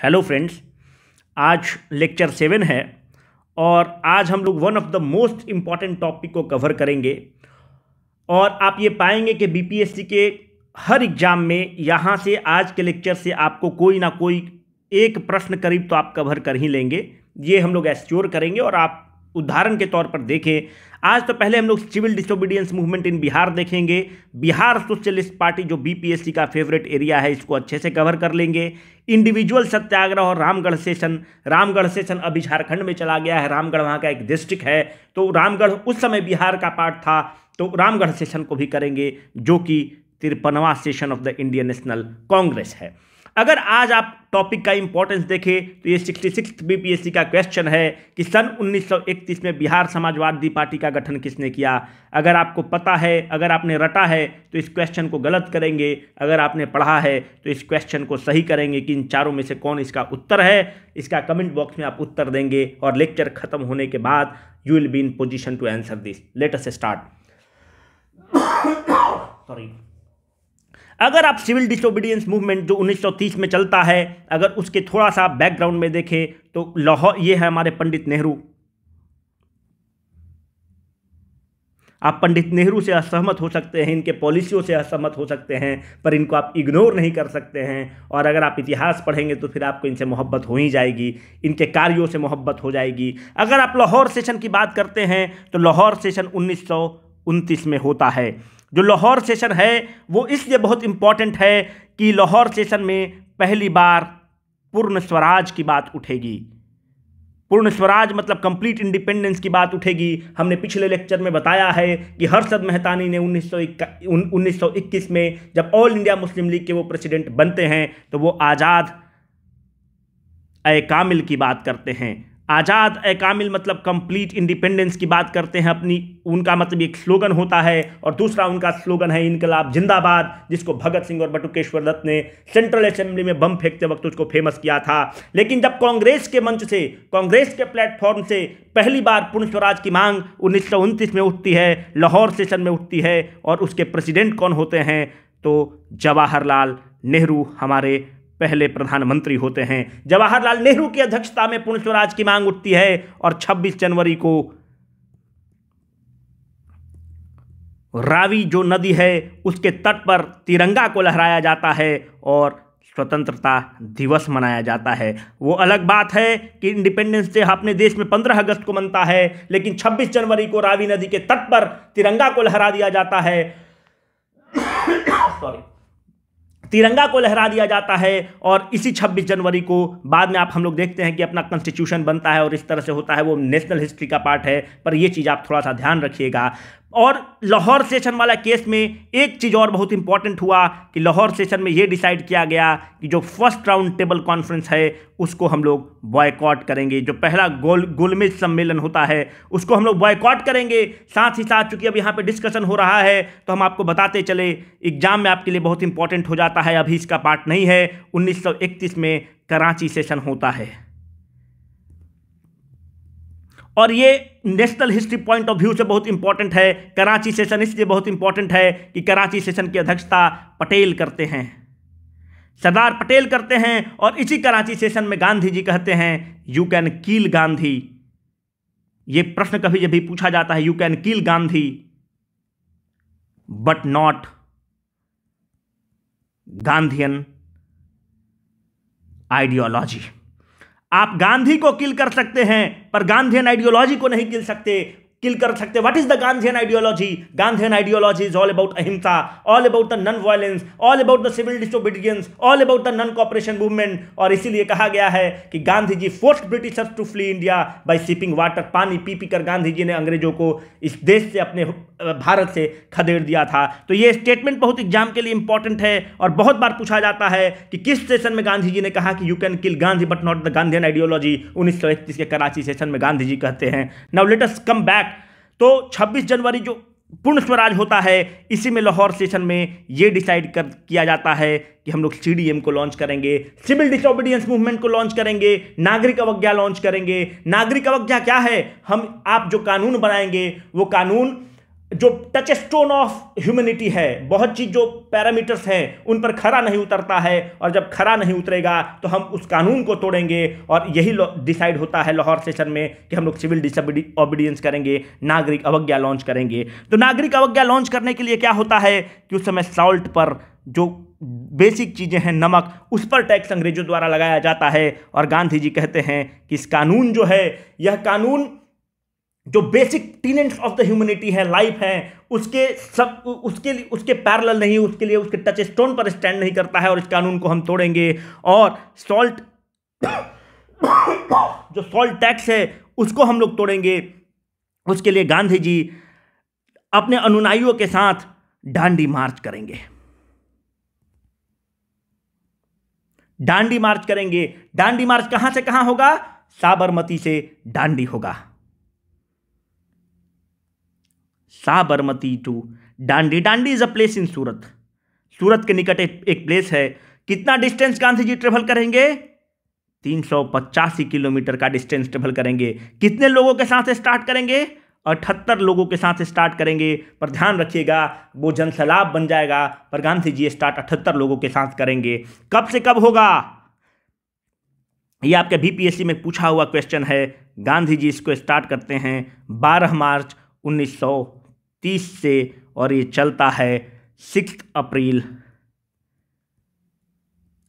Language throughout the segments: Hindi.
हेलो फ्रेंड्स, आज लेक्चर 7 है और आज हम लोग one of the most important topic को कवर करेंगे। और आप ये पाएंगे कि बीपीएससी के हर एग्जाम में यहाँ से आज के लेक्चर से आपको कोई ना कोई एक प्रश्न करीब तो आप कवर कर ही लेंगे। ये हम लोग एश्योर करेंगे। और आप उदाहरण के तौर पर देखें, आज तो पहले हम लोग civil disobedience movement in Bihar देखेंगे। बिहार सोशलिस्ट पार्टी जो बीपीएससी का फेवरेट एरिया है, इसको अच्छे से कवर कर लेंगे। इंडिविजुअल सत्याग्रह और रामगढ़ सेशन अभी झारखंड में चला गया है। रामगढ़ वहाँ का एक डिस्ट्रिक्ट है, तो रामगढ़ उस समय बिहार का पार्ट था, तो रामगढ़ सेशन को भी करेंगे, जो कि 53वां session of the Indian National Congress है। अगर आज आप टॉपिक का इंपॉर्टेंस देखें तो ये 66 बीपीएससी का क्वेश्चन है कि सन 1931 में बिहार समाजवादी पार्टी का गठन किसने किया। अगर आपको पता है, अगर आपने रटा है तो इस क्वेश्चन को गलत करेंगे, अगर आपने पढ़ा है तो इस क्वेश्चन को सही करेंगे कि इन चारों में से कौन इसका उत्तर है। इसका कमेंट बॉक्स में आप उत्तर देंगे और लेक्चर खत्म होने के बाद you will be in position to answer this. Let us start. Sorry. अगर आप सिविल डिसोबीडियंस मूवमेंट जो 1930 में चलता है, अगर उसके थोड़ा सा बैकग्राउंड में देखें तो लाहौर, ये है हमारे पंडित नेहरू। आप पंडित नेहरू से असहमत हो सकते हैं, इनके पॉलिसियों से असहमत हो सकते हैं, पर इनको आप इग्नोर नहीं कर सकते हैं। और अगर आप इतिहास पढ़ेंगे तो फिर आपको इनसे मोहब्बत हो ही जाएगी, इनके कार्यों से मोहब्बत हो जाएगी। अगर आप लाहौर सेशन की बात करते हैं तो लाहौर सेशन 1929 में होता है। जो लाहौर सेशन है वो इसलिए बहुत इंपॉर्टेंट है कि लाहौर सेशन में पहली बार पूर्ण स्वराज की बात उठेगी। पूर्ण स्वराज मतलब कंप्लीट इंडिपेंडेंस की बात उठेगी। हमने पिछले लेक्चर में बताया है कि हर्षद मेहतानी ने 1921 में जब ऑल इंडिया मुस्लिम लीग के वो प्रेसिडेंट बनते हैं तो वो आज़ाद ए कामिल की बात करते हैं। आज़ाद ए कामिल मतलब कंप्लीट इंडिपेंडेंस की बात करते हैं अपनी। उनका मतलब एक स्लोगन होता है, और दूसरा उनका स्लोगन है इनकलाब जिंदाबाद, जिसको भगत सिंह और बटुकेश्वर दत्त ने सेंट्रल असेंबली में बम फेंकते वक्त उसको फेमस किया था। लेकिन जब कांग्रेस के मंच से, कांग्रेस के प्लेटफॉर्म से पहली बार पूर्ण स्वराज की मांग 1929 में उठती है, लाहौर सेशन में उठती है, और उसके प्रेसिडेंट कौन होते हैं तो जवाहरलाल नेहरू हमारे पहले प्रधानमंत्री होते हैं। जवाहरलाल नेहरू की अध्यक्षता में पूर्ण स्वराज की मांग उठती है और 26 जनवरी को रावी जो नदी है उसके तट पर तिरंगा को लहराया जाता है और स्वतंत्रता दिवस मनाया जाता है। वो अलग बात है कि इंडिपेंडेंस डे अपने देश में 15 अगस्त को मनता है, लेकिन 26 जनवरी को रावी नदी के तट पर तिरंगा को लहरा दिया जाता है। सॉरी, तिरंगा को लहरा दिया जाता है। और इसी 26 जनवरी को बाद में हम लोग देखते हैं कि अपना कॉन्स्टिट्यूशन बनता है और इस तरह से होता है। वो नेशनल हिस्ट्री का पार्ट है, पर ये चीज़ आप थोड़ा सा ध्यान रखिएगा। और लाहौर सेशन वाला केस में एक चीज़ और बहुत इंपॉर्टेंट हुआ कि लाहौर सेशन में ये डिसाइड किया गया कि जो फर्स्ट राउंड टेबल कॉन्फ्रेंस है उसको हम लोग बॉयकॉट करेंगे। जो पहला गोलमेज सम्मेलन होता है उसको हम लोग बॉयकॉट करेंगे। साथ ही साथ चूंकि अब यहाँ पे डिस्कशन हो रहा है तो हम आपको बताते चले, एग्जाम में आपके लिए बहुत इंपॉर्टेंट हो जाता है, अभी इसका पार्ट नहीं है। 1931 में कराची सेशन होता है, और ये national history point of view से बहुत इंपॉर्टेंट है। कराची सेशन इसलिए बहुत इंपॉर्टेंट है कि कराची सेशन की अध्यक्षता पटेल करते हैं, सरदार पटेल करते हैं। और इसी कराची सेशन में गांधी जी कहते हैं यू कैन किल गांधी। ये प्रश्न कभी जब भी पूछा जाता है, you can kill Gandhi but not Gandhian ideology. आप गांधी को किल कर सकते हैं पर गांधीयन आइडियोलॉजी को नहीं किल कर सकते। What is the Gandhian ideology? Gandhian ideology is all about ahimsa, all about the non violence, all about the civil disobedience, all about the non cooperation movement. और इसीलिए कहा गया है कि Gandhi ji forced Britishers to flee India by sipping water. पानी पी पी कर गांधी जी ने अंग्रेजों को इस देश से, अपने भारत से खदेड़ दिया था। तो ये स्टेटमेंट बहुत एग्जाम के लिए इंपॉर्टेंट है और बहुत बार पूछा जाता है कि किस सेशन में गांधी जी ने कहा कि you can kill Gandhi but not the Gandhian ideology. 1931 के कराची सेशन में गांधी जी कहते हैं। Now let us come back. तो 26 जनवरी जो पूर्ण स्वराज होता है, इसी में लाहौर सेशन में ये डिसाइड किया जाता है कि हम लोग सीडीएम को लॉन्च करेंगे, सिविल डिसोबीडियंस मूवमेंट को लॉन्च करेंगे, नागरिक अवज्ञा लॉन्च करेंगे। नागरिक अवज्ञा क्या है? आप जो कानून बनाएंगे वो कानून जो टच स्टोन ऑफ ह्यूमैनिटी है, बहुत चीज जो पैरामीटर्स हैं उन पर खरा नहीं उतरता है, और जब खरा नहीं उतरेगा तो हम उस कानून को तोड़ेंगे। और यही डिसाइड होता है लाहौर सेशन में कि हम लोग सिविल डिसोबीडियंस करेंगे, नागरिक अवज्ञा लॉन्च करेंगे। तो नागरिक अवज्ञा लॉन्च करने के लिए क्या होता है कि उस समय सॉल्ट पर जो बेसिक चीजें हैं, नमक, उस पर टैक्स अंग्रेजों द्वारा लगाया जाता है। और गांधी जी कहते हैं कि इस कानून जो है, यह कानून जो basic tenants of the humanity है, लाइफ है, उसके पैरेलल नहीं, उसके लिए उसके टच स्टोन पर स्टैंड नहीं करता है, और इस कानून को हम तोड़ेंगे। और सॉल्ट जो सॉल्ट टैक्स है उसको हम लोग तोड़ेंगे। उसके लिए गांधी जी अपने अनुयायियों के साथ डांडी मार्च करेंगे। डांडी मार्च करेंगे। डांडी मार्च कहां से कहां होगा? साबरमती से डांडी होगा। Sabarmati to Dandi. Dandi is a place in Surat. Surat के निकट एक प्लेस है। कितना डिस्टेंस गांधी जी ट्रेवल करेंगे? 385 किलोमीटर का डिस्टेंस ट्रेवल करेंगे। कितने लोगों के साथ स्टार्ट करेंगे? 78 लोगों के साथ स्टार्ट करेंगे। पर ध्यान रखिएगा, वो जनसैलाब बन जाएगा, पर गांधी जी स्टार्ट 78 लोगों के साथ करेंगे। कब से कब होगा? ये आपके बीपीएससी में पूछा हुआ क्वेश्चन है। गांधी जी इसको स्टार्ट करते हैं 12 मार्च 1930 से, और ये चलता है 6 अप्रैल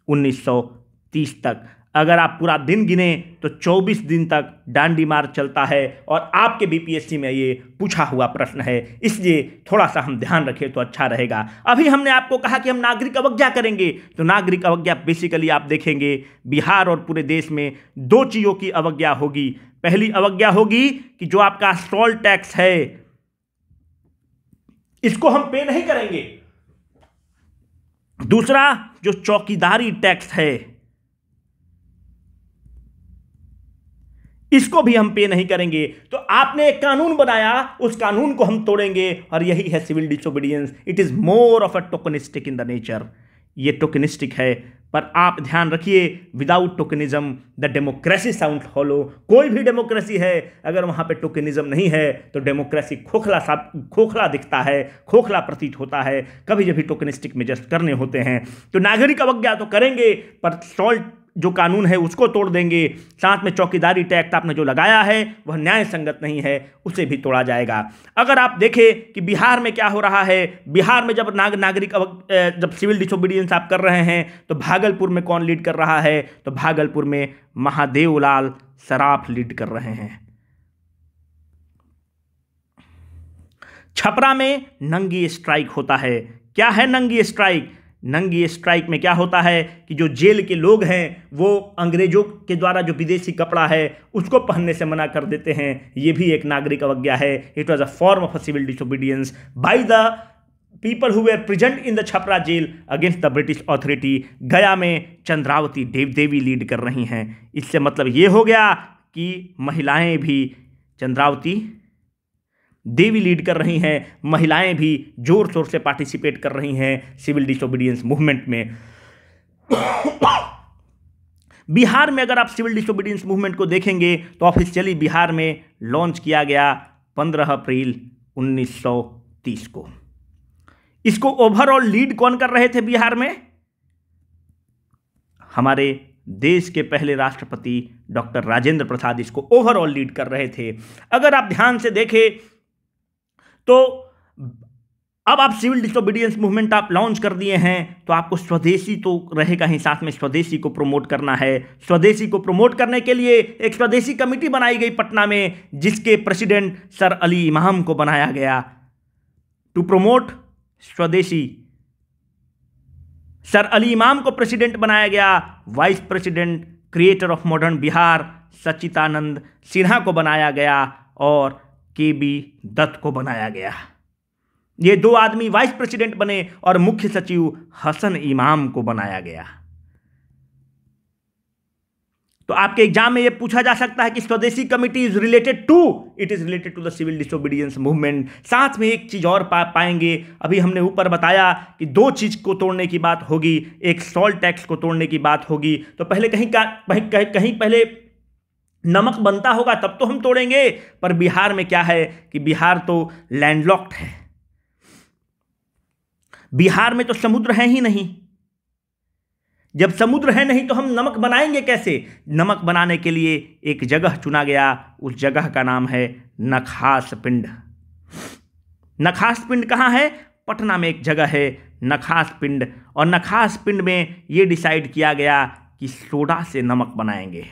1930 तक। अगर आप पूरा दिन गिने तो 24 दिन तक डांडी मार्च चलता है, और आपके बीपीएससी में ये पूछा हुआ प्रश्न है, इसलिए थोड़ा सा हम ध्यान रखें तो अच्छा रहेगा। अभी हमने आपको कहा कि हम नागरिक अवज्ञा करेंगे, तो नागरिक अवज्ञा बेसिकली आप देखेंगे बिहार और पूरे देश में 2 चीज़ों की अवज्ञा होगी। पहली अवज्ञा होगी कि जो आपका सॉल्ट टैक्स है इसको हम पे नहीं करेंगे। दूसरा, जो चौकीदारी टैक्स है इसको भी हम पे नहीं करेंगे। तो आपने एक कानून बनाया, उस कानून को हम तोड़ेंगे, और यही है civil disobedience. It is more of a tokenistic in the nature. ये टोकनिस्टिक है, पर आप ध्यान रखिए, without tokenism the democracy sound hollow. कोई भी डेमोक्रेसी है, अगर वहां पे टोकनिज्म नहीं है तो डेमोक्रेसी खोखला दिखता है, खोखला प्रतीत होता है। कभी जब भी टोकनिस्टिक मेजर्स करने होते हैं तो नागरिक अवज्ञा तो करेंगे, पर सॉल्ट जो कानून है उसको तोड़ देंगे। साथ में चौकीदारी टैक्स आपने जो लगाया है वह न्याय संगत नहीं है, उसे भी तोड़ा जाएगा। अगर आप देखें कि बिहार में क्या हो रहा है, बिहार में जब जब सिविल डिसोबीडियंस आप कर रहे हैं तो भागलपुर में कौन लीड कर रहा है? तो भागलपुर में महादेवलाल सराफ लीड कर रहे हैं। छपरा में नंगी स्ट्राइक होता है। क्या है नंगी स्ट्राइक? नंगी स्ट्राइक में क्या होता है कि जो जेल के लोग हैं वो अंग्रेजों के द्वारा जो विदेशी कपड़ा है उसको पहनने से मना कर देते हैं। ये भी एक नागरिक अवज्ञा है। It was a form of a civil disobedience by the people who were present in the Chhapra jail against the British authority. Gaya में चंद्रावती देवी लीड कर रही हैं। इससे मतलब ये हो गया कि महिलाएं भी, चंद्रावती देवी लीड कर रही हैं, महिलाएं भी जोर शोर से पार्टिसिपेट कर रही हैं सिविल डिसोबीडियंस मूवमेंट में। बिहार में अगर आप सिविल डिसोबीडियंस मूवमेंट को देखेंगे तो ऑफिशियली बिहार में लॉन्च किया गया 15 अप्रैल 1930 को। इसको ओवरऑल लीड कौन कर रहे थे बिहार में? हमारे देश के पहले राष्ट्रपति डॉक्टर राजेंद्र प्रसाद इसको ओवरऑल लीड कर रहे थे। अगर आप ध्यान से देखें तो अब आप सिविल डिसोबीडियंस मूवमेंट आप लॉन्च कर दिए हैं, तो आपको स्वदेशी तो रहेगा ही, साथ में स्वदेशी को प्रमोट करना है। स्वदेशी को प्रमोट करने के लिए एक स्वदेशी कमेटी बनाई गई पटना में, जिसके प्रेसिडेंट सर अली इमाम को बनाया गया to promote swadeshi. Sir Ali Imam को प्रेसिडेंट बनाया गया। Vice president, creator of modern Bihar, Sachchidananda Sinha को बनाया गया, और के.बी. दत्त को बनाया गया। ये 2 आदमी वाइस प्रेसिडेंट बने, और मुख्य सचिव हसन इमाम को बनाया गया। तो आपके एग्जाम में यह पूछा जा सकता है कि Swadeshi committee is related to, it is related to the civil disobedience movement. साथ में एक चीज और पाएंगे, अभी हमने ऊपर बताया कि 2 चीज को तोड़ने की बात होगी, एक सॉल्ट टैक्स को तोड़ने की बात होगी। तो पहले कहीं पहले नमक बनता होगा तब तो हम तोड़ेंगे। पर बिहार में क्या है कि बिहार तो लैंडलॉक्ड है, बिहार में तो समुद्र है ही नहीं। जब समुद्र है नहीं तो हम नमक बनाएंगे कैसे? नमक बनाने के लिए एक जगह चुना गया, उस जगह का नाम है नखास पिंड। नखास पिंड कहाँ है? पटना में एक जगह है नखास पिंड। और नखास पिंड में यह डिसाइड किया गया कि सोडा से नमक बनाएंगे।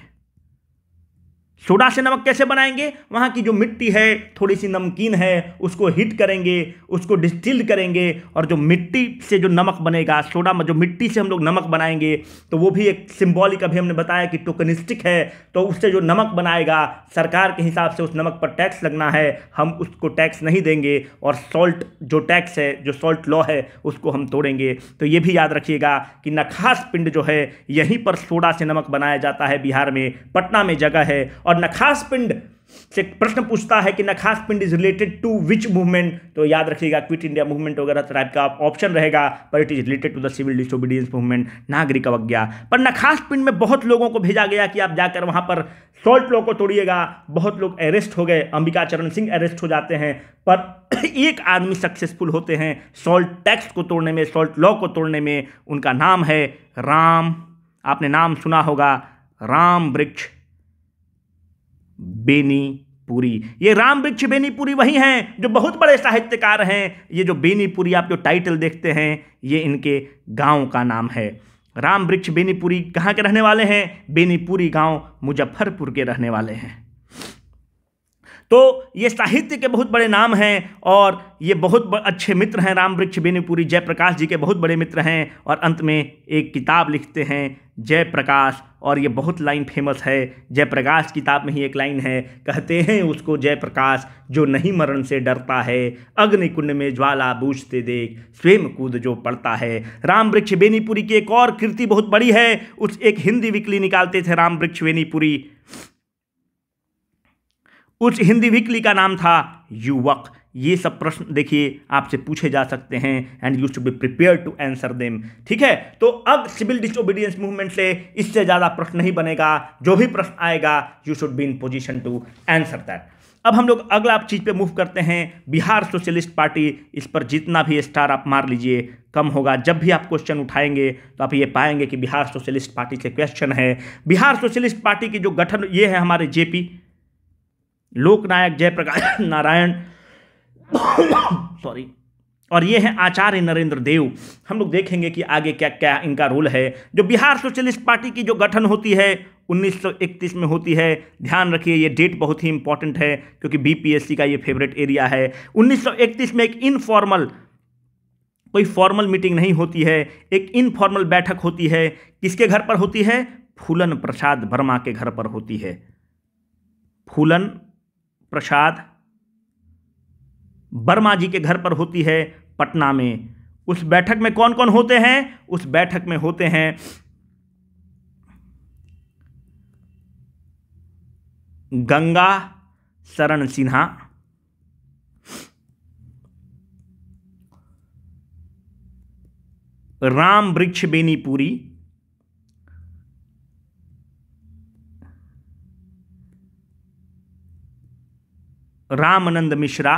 सोडा से नमक कैसे बनाएंगे? वहाँ की जो मिट्टी है थोड़ी सी नमकीन है, उसको हीट करेंगे, उसको डिस्टिल करेंगे, और जो मिट्टी से जो नमक बनेगा, सोडा में जो मिट्टी से हम लोग नमक बनाएंगे, तो वो भी एक सिंबॉलिक, अभी हमने बताया कि टोकनिस्टिक है। तो उससे जो नमक बनाएगा, सरकार के हिसाब से उस नमक पर टैक्स लगना है, हम उसको टैक्स नहीं देंगे, और सॉल्ट जो टैक्स है, जो सॉल्ट लॉ है, उसको हम तोड़ेंगे। तो ये भी याद रखिएगा कि नखास पिंड जो है यहीं पर सोडा से नमक बनाया जाता है, बिहार में, पटना में जगह है। और नखास पिंड से प्रश्न पूछता है कि Nakhas Pind is related to which movement, तो याद रखिएगा क्विट इंडिया मूवमेंट वगैरह टाइप का ऑप्शन रहेगा, पर it is related to the civil disobedience movement, नागरिक अवज्ञा। पर नखास पिंड में बहुत लोगों को भेजा गया कि आप जाकर वहां पर सॉल्ट लॉ को तोड़िएगा। बहुत लोग अरेस्ट हो गए, अंबिका चरण सिंह अरेस्ट हो जाते हैं, पर एक आदमी सक्सेसफुल होते हैं सॉल्ट टैक्स को तोड़ने में, सॉल्ट लॉ को तोड़ने में। उनका नाम है राम, आपने नाम सुना होगा, राम वृक्ष बेनीपुरी। ये राम वृक्ष बेनीपुरी वही हैं जो बहुत बड़े साहित्यकार हैं। ये जो बेनीपुरी आप जो टाइटल देखते हैं, ये इनके गांव का नाम है। राम वृक्ष बेनीपुरी कहाँ के रहने वाले हैं? बेनीपुरी गांव मुजफ्फरपुर के रहने वाले हैं। तो ये साहित्य के बहुत बड़े नाम हैं और ये बहुत अच्छे मित्र हैं। राम वृक्ष बेनीपुरी जयप्रकाश जी के बहुत बड़े मित्र हैं, और अंत में एक किताब लिखते हैं जयप्रकाश, और ये बहुत लाइन फेमस है। जयप्रकाश किताब में ही एक लाइन है, कहते हैं उसको जयप्रकाश जो नहीं मरण से डरता है, अग्निकुंड में ज्वाला बूझते देख स्वयं कूद जो पड़ता है। राम वृक्ष बेनीपुरी की एक और कृति बहुत बड़ी है, उस एक हिंदी वीकली निकालते थे राम वृक्ष बेनीपुरी, उस हिंदी वीकली का नाम था युवक। ये सब प्रश्न देखिए आपसे पूछे जा सकते हैं, and you should be prepare to answer them. ठीक है, तो अब सिविल डिसोबीडियंस मूवमेंट से इससे ज़्यादा प्रश्न नहीं बनेगा। जो भी प्रश्न आएगा you should be in position to answer that. अब हम लोग अगला चीज़ पे मूव करते हैं, बिहार सोशलिस्ट पार्टी। इस पर जितना भी स्टार आप मार लीजिए कम होगा। जब भी आप क्वेश्चन उठाएंगे तो आप ये पाएंगे कि बिहार सोशलिस्ट पार्टी से क्वेश्चन है। बिहार सोशलिस्ट पार्टी की जो गठन, ये है हमारे जेपी लोकनायक जयप्रकाश नारायण सॉरी, और ये है आचार्य नरेंद्र देव। हम लोग देखेंगे कि आगे क्या क्या इनका रोल है। जो बिहार सोशलिस्ट पार्टी की जो गठन होती है 1931 में होती है। ध्यान रखिए ये डेट बहुत ही इंपॉर्टेंट है, क्योंकि बीपीएससी का ये फेवरेट एरिया है। 1931 में एक इनफॉर्मल, कोई फॉर्मल मीटिंग नहीं होती है, एक इनफॉर्मल बैठक होती है। किसके घर पर होती है? फूलन प्रसाद वर्मा के घर पर होती है। फूलन प्रसाद वर्मा जी के घर पर होती है पटना में। उस बैठक में कौन कौन होते हैं? उस बैठक में होते हैं गंगा शरण सिन्हा, राम वृक्ष बेनीपुरी, रामानंद मिश्रा,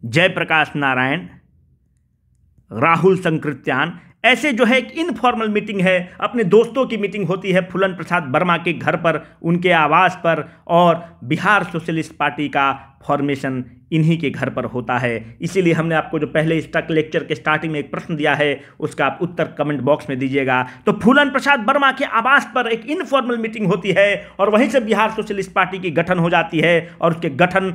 जयप्रकाश नारायण, राहुल संकृत्यान। ऐसे जो है एक इनफॉर्मल मीटिंग है, अपने दोस्तों की मीटिंग होती है फूलन प्रसाद वर्मा के घर पर, उनके आवास पर, और बिहार सोशलिस्ट पार्टी का फॉर्मेशन इन्हीं के घर पर होता है। इसीलिए हमने आपको जो पहले स्टक लेक्चर के स्टार्टिंग में एक प्रश्न दिया है, उसका आप उत्तर कमेंट बॉक्स में दीजिएगा। तो फूलन प्रसाद वर्मा के आवास पर एक इनफॉर्मल मीटिंग होती है, और वहीं से बिहार सोशलिस्ट पार्टी की गठन हो जाती है। और उसके गठन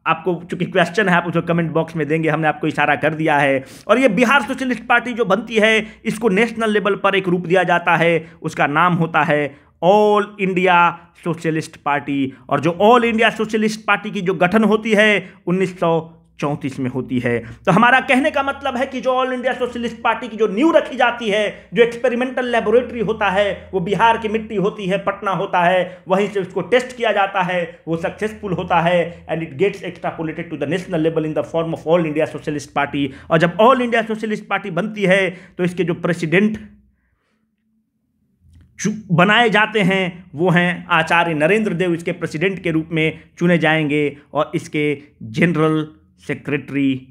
आपको चूंकि क्वेश्चन है, आप उसको कमेंट बॉक्स में देंगे, हमने आपको इशारा कर दिया है। और ये बिहार सोशलिस्ट पार्टी जो बनती है, इसको नेशनल लेवल पर एक रूप दिया जाता है, उसका नाम होता है ऑल इंडिया सोशलिस्ट पार्टी। और जो ऑल इंडिया सोशलिस्ट पार्टी की जो गठन होती है 1934 में होती है। तो हमारा कहने का मतलब है कि जो ऑल इंडिया सोशलिस्ट पार्टी की जो नींव रखी जाती है, जो एक्सपेरिमेंटल लेबोरेटरी होता है, वो बिहार की मिट्टी होती है, पटना होता है, वहीं से उसको टेस्ट किया जाता है, वो सक्सेसफुल होता है, and it gets extrapolated to the national level in the form of all India socialist party. और जब ऑल इंडिया सोशलिस्ट पार्टी बनती है तो इसके जो प्रेसिडेंट बनाए जाते हैं वो हैं आचार्य नरेंद्र देव इसके प्रेसिडेंट के रूप में चुने जाएंगे, और इसके जनरल सेक्रेटरी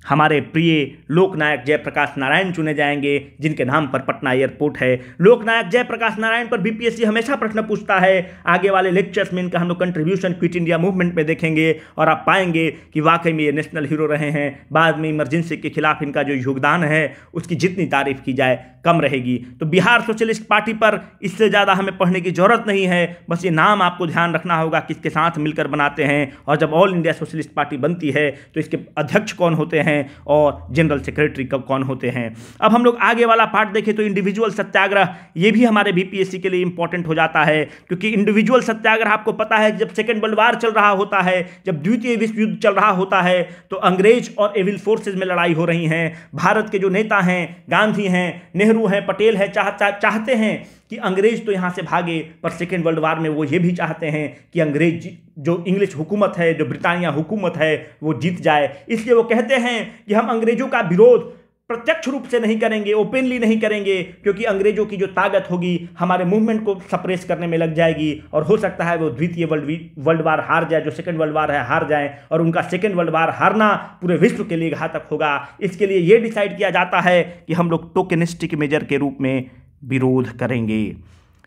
हमारे प्रिय लोकनायक जयप्रकाश नारायण चुने जाएंगे, जिनके नाम पर पटना एयरपोर्ट है। लोकनायक जयप्रकाश नारायण पर बीपीएससी हमेशा प्रश्न पूछता है। आगे वाले लेक्चर्स में इनका हम लोग कंट्रीब्यूशन क्विट इंडिया मूवमेंट में देखेंगे और आप पाएंगे कि वाकई में ये नेशनल हीरो रहे हैं। बाद में इमरजेंसी के खिलाफ इनका जो योगदान है उसकी जितनी तारीफ की जाए कम रहेगी। तो बिहार सोशलिस्ट पार्टी पर इससे ज़्यादा हमें पढ़ने की जरूरत नहीं है, बस ये नाम आपको ध्यान रखना होगा किसके साथ मिलकर बनाते हैं, और जब ऑल इंडिया सोशलिस्ट पार्टी बनती है तो इसके अध्यक्ष कौन होते हैं और जनरल सेक्रेटरी कब कौन होते हैं। अब हम लोग आगे वाला पार्ट देखें तो इंडिविजुअल सत्याग्रह, ये भी हमारे बीपीएससी के लिए इंपॉर्टेंट हो जाता है, क्योंकि इंडिविजुअल सत्याग्रह आपको पता है जब सेकेंड वर्ल्ड वार चल रहा होता है, जब द्वितीय विश्व युद्ध चल रहा होता है, तो अंग्रेज और एविल फोर्सेज में लड़ाई हो रही है। भारत के जो नेता हैं, गांधी हैं, नेहरू हैं, पटेल हैं, चाहते हैं कि अंग्रेज तो यहां से भागे, पर सेकेंड वर्ल्ड वार में वो ये भी चाहते हैं कि अंग्रेज जो इंग्लिश हुकूमत है, जो ब्रिटानिया हुकूमत है, वो जीत जाए। इसलिए वो कहते हैं कि हम अंग्रेजों का विरोध प्रत्यक्ष रूप से नहीं करेंगे, ओपनली नहीं करेंगे, क्योंकि अंग्रेजों की जो ताकत होगी हमारे मूवमेंट को सप्रेस करने में लग जाएगी, और हो सकता है वो द्वितीय वर्ल्ड वार हार जाए, जो सेकेंड वर्ल्ड वार है हार जाए, और उनका सेकेंड वर्ल्ड वार हारना पूरे विश्व के लिए घातक होगा। इसके लिए ये डिसाइड किया जाता है कि हम लोग टोकेनिस्टिक मेजर के रूप में विरोध करेंगे।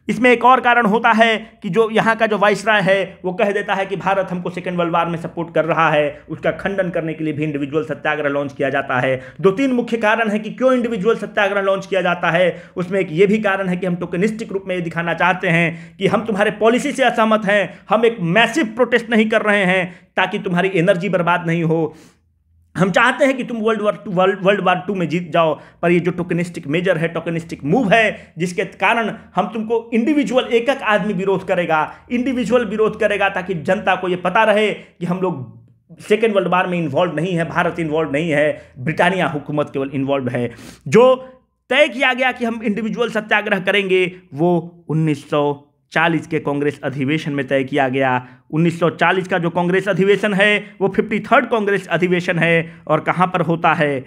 इसमें एक और कारण होता है कि जो यहाँ का जो वाइसराय है वो कह देता है कि भारत हमको सेकेंड वर्ल्ड वार में सपोर्ट कर रहा है, उसका खंडन करने के लिए भी इंडिविजुअल सत्याग्रह लॉन्च किया जाता है। 2-3 मुख्य कारण है कि क्यों इंडिविजुअल सत्याग्रह लॉन्च किया जाता है। उसमें एक ये भी कारण है कि हम टोकेनिस्टिक रूप में ये दिखाना चाहते हैं कि हम तुम्हारे पॉलिसी से असहमत हैं, हम एक मैसिव प्रोटेस्ट नहीं कर रहे हैं ताकि तुम्हारी एनर्जी बर्बाद नहीं हो। हम चाहते हैं कि तुम वर्ल्ड वार 2 में जीत जाओ, पर ये जो टोकेनिस्टिक मेजर है, टोकेनिस्टिक मूव है, जिसके कारण हम तुमको इंडिविजुअल एक आदमी विरोध करेगा, इंडिविजुअल विरोध करेगा, ताकि जनता को ये पता रहे कि हम लोग सेकेंड वर्ल्ड वार में इन्वॉल्व नहीं है, भारत इन्वॉल्व नहीं है, ब्रिटानिया हुकूमत केवल इन्वॉल्व है। जो तय किया गया कि हम इंडिविजुअल सत्याग्रह करेंगे वो 1940 के कांग्रेस अधिवेशन में तय किया गया। 1940 का जो कांग्रेस अधिवेशन है वो 53rd कांग्रेस अधिवेशन है, और कहाँ पर होता है?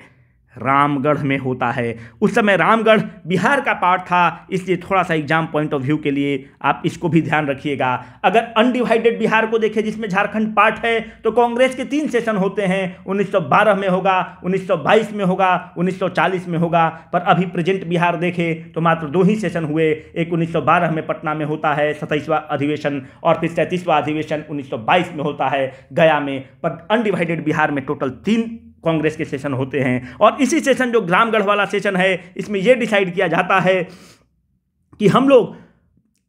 रामगढ़ में होता है। उस समय रामगढ़ बिहार का पार्ट था, इसलिए थोड़ा सा एग्जाम पॉइंट ऑफ व्यू के लिए आप इसको भी ध्यान रखिएगा। अगर अनडिवाइडेड बिहार को देखें जिसमें झारखंड पार्ट है, तो कांग्रेस के 3 सेशन होते हैं, 1912 में होगा, 1922 में होगा, 1940 में होगा। पर अभी प्रेजेंट बिहार देखें तो मात्र 2 ही सेशन हुए। एक 1912 में पटना में होता है 27वां अधिवेशन, और फिर 37वां अधिवेशन 1922 में होता है गया में। पर अनडिवाइडेड बिहार में टोटल 3 कांग्रेस के सेशन होते हैं। और इसी सेशन जो रामगढ़ वाला सेशन है, इसमें यह डिसाइड किया जाता है कि हम लोग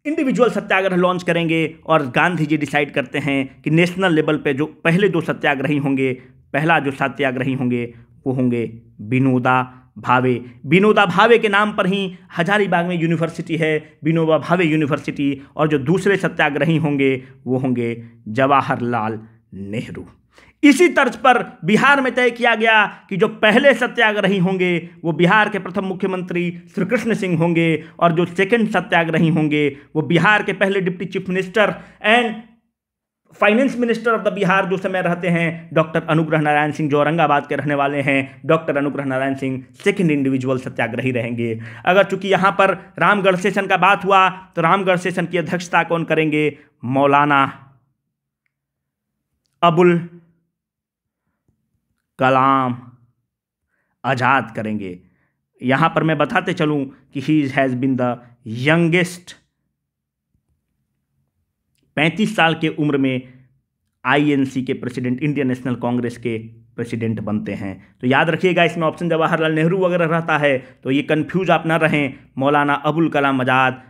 इंडिविजुअल सत्याग्रह लॉन्च करेंगे, और गांधी जी डिसाइड करते हैं कि नेशनल लेवल पे जो पहले 2 सत्याग्रही होंगे, पहला जो सत्याग्रही होंगे वो होंगे विनोबा भावे। विनोबा भावे के नाम पर ही हजारीबाग में यूनिवर्सिटी है, विनोबा भावे यूनिवर्सिटी। और जो दूसरे सत्याग्रही होंगे वो होंगे जवाहरलाल नेहरू। इसी तर्ज पर बिहार में तय किया गया कि जो पहले सत्याग्रही होंगे वो बिहार के प्रथम मुख्यमंत्री श्री कृष्ण सिंह होंगे, और जो सेकंड सत्याग्रही होंगे वो बिहार के पहले deputy chief minister and finance minister of the Bihar जो समय रहते हैं डॉक्टर अनुग्रह नारायण सिंह, जो औरंगाबाद के रहने वाले हैं। Doctor Anugrah Narayan Singh second individual सत्याग्रही रहेंगे। अगर चूंकि यहाँ पर रामगढ़ सेशन का बात हुआ तो रामगढ़ सेशन की अध्यक्षता कौन करेंगे? मौलाना अबुल कलाम आज़ाद करेंगे। यहाँ पर मैं बताते चलूँ कि he has been the youngest, 35 साल के उम्र में आईएनसी के प्रेसिडेंट, इंडियन नेशनल कांग्रेस के प्रेसिडेंट बनते हैं। तो याद रखिएगा इसमें ऑप्शन जवाहरलाल नेहरू वगैरह रहता है, तो ये कंफ्यूज आप ना रहें। मौलाना अबुल कलाम आज़ाद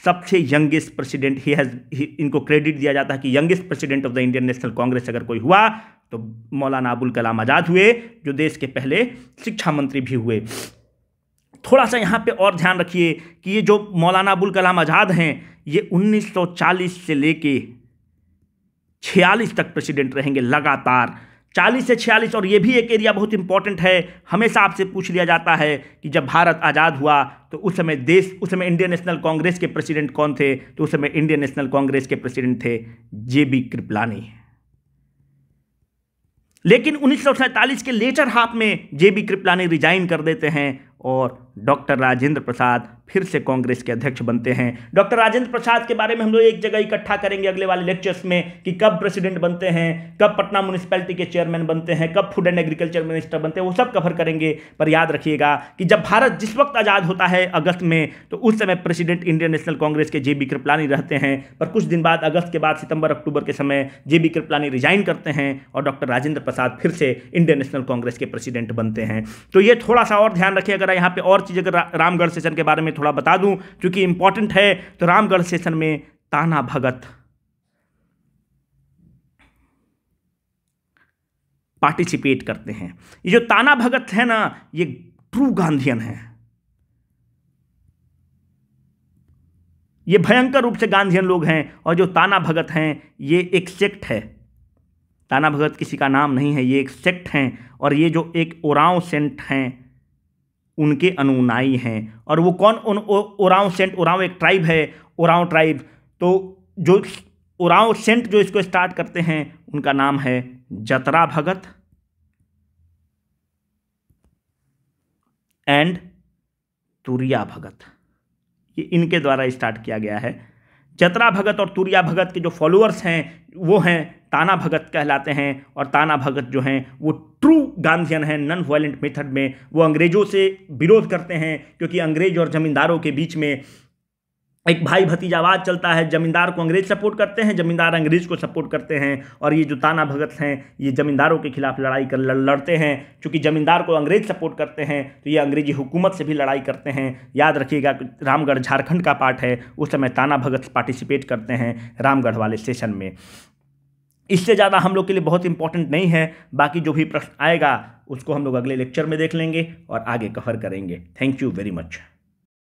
सबसे यंगेस्ट प्रेसिडेंट, इनको क्रेडिट दिया जाता है कि youngest president of the Indian National Congress अगर कोई हुआ तो मौलाना अबुल कलाम आज़ाद हुए, जो देश के पहले शिक्षा मंत्री भी हुए। थोड़ा सा यहाँ पे और ध्यान रखिए कि ये जो मौलाना अबुल कलाम आज़ाद हैं ये 1940 से लेके 46 तक प्रेसिडेंट रहेंगे लगातार, 40 से 46। और ये भी एक एरिया बहुत इंपॉर्टेंट है, हमेशा आपसे पूछ लिया जाता है कि जब भारत आज़ाद हुआ तो उस समय इंडियन नेशनल कांग्रेस के प्रेसिडेंट कौन थे? तो उस समय इंडियन नेशनल कांग्रेस के प्रेसिडेंट थे जेबी कृपलानी। लेकिन 1947 के लेटर हाफ में जेबी कृपलानी रिजाइन कर देते हैं और डॉक्टर राजेंद्र प्रसाद फिर से कांग्रेस के अध्यक्ष बनते हैं। डॉक्टर राजेंद्र प्रसाद के बारे में हम लोग एक जगह इकट्ठा करेंगे अगले वाले लेक्चर्स में कि कब प्रेसिडेंट बनते हैं, कब पटना म्यूनिसिपैलिटी के चेयरमैन बनते हैं, कब फूड एंड एग्रीकल्चर मिनिस्टर बनते हैं, वो सब कवर करेंगे। पर याद रखिएगा कि जब भारत जिस वक्त आज़ाद होता है अगस्त में, तो उस समय प्रेसिडेंट इंडियन नेशनल कांग्रेस के JB कृपलानी रहते हैं। पर कुछ दिन बाद अगस्त के बाद सितंबर अक्टूबर के समय JB कृपलानी रिजाइन करते हैं और डॉक्टर राजेंद्र प्रसाद फिर से इंडियन नेशनल कांग्रेस के प्रेसिडेंट बनते हैं। तो ये थोड़ा सा और ध्यान रखिए। अगर यहाँ पे और चीज़ अगर रामगढ़ सेशन के बारे में थोड़ा बता दूं क्योंकि इंपॉर्टेंट है, तो रामगढ़ सेशन में ताना भगत पार्टिसिपेट करते हैं। ये जो ताना भगत है ना, ये ट्रू गांधीयन है। ये भयंकर रूप से गांधीयन लोग हैं। और जो ताना भगत हैं ये एक सेक्ट है। ताना भगत किसी का नाम नहीं है, ये एक सेक्ट हैं। और ये जो एक ओरांव सेंट हैं उनके अनुयायी हैं। और वो कौन? ओरांव सेंट, ओरांव एक ट्राइब है, ओरांव ट्राइब। तो जो ओरांव सेंट जो इसको स्टार्ट करते हैं उनका नाम है जतरा भगत एंड तुरिया भगत। ये इनके द्वारा स्टार्ट किया गया है। जतरा भगत और तुरिया भगत के जो फॉलोअर्स हैं वो हैं ताना भगत कहलाते हैं। और ताना भगत जो हैं वो ट्रू गांधीयन हैं। नॉन वायलेंट मेथड में वो अंग्रेजों से विरोध करते हैं, क्योंकि अंग्रेज और जमींदारों के बीच में एक भाई भतीजावाद चलता है। जमींदार को अंग्रेज सपोर्ट करते हैं, जमींदार अंग्रेज को सपोर्ट करते हैं। और ये जो ताना भगत हैं ये जमींदारों के खिलाफ लड़ाई कर लड़ते हैं। क्योंकि जमींदार को अंग्रेज सपोर्ट करते हैं तो ये अंग्रेजी हुकूमत से भी लड़ाई करते हैं। याद रखिएगा रामगढ़ झारखंड का पार्ट है, उस समय ताना भगत पार्टिसिपेट करते हैं रामगढ़ वाले सेशन में। इससे ज़्यादा हम लोग के लिए बहुत इंपॉर्टेंट नहीं है। बाकी जो भी प्रश्न आएगा उसको हम लोग अगले लेक्चर में देख लेंगे और आगे कवर करेंगे। Thank you very much.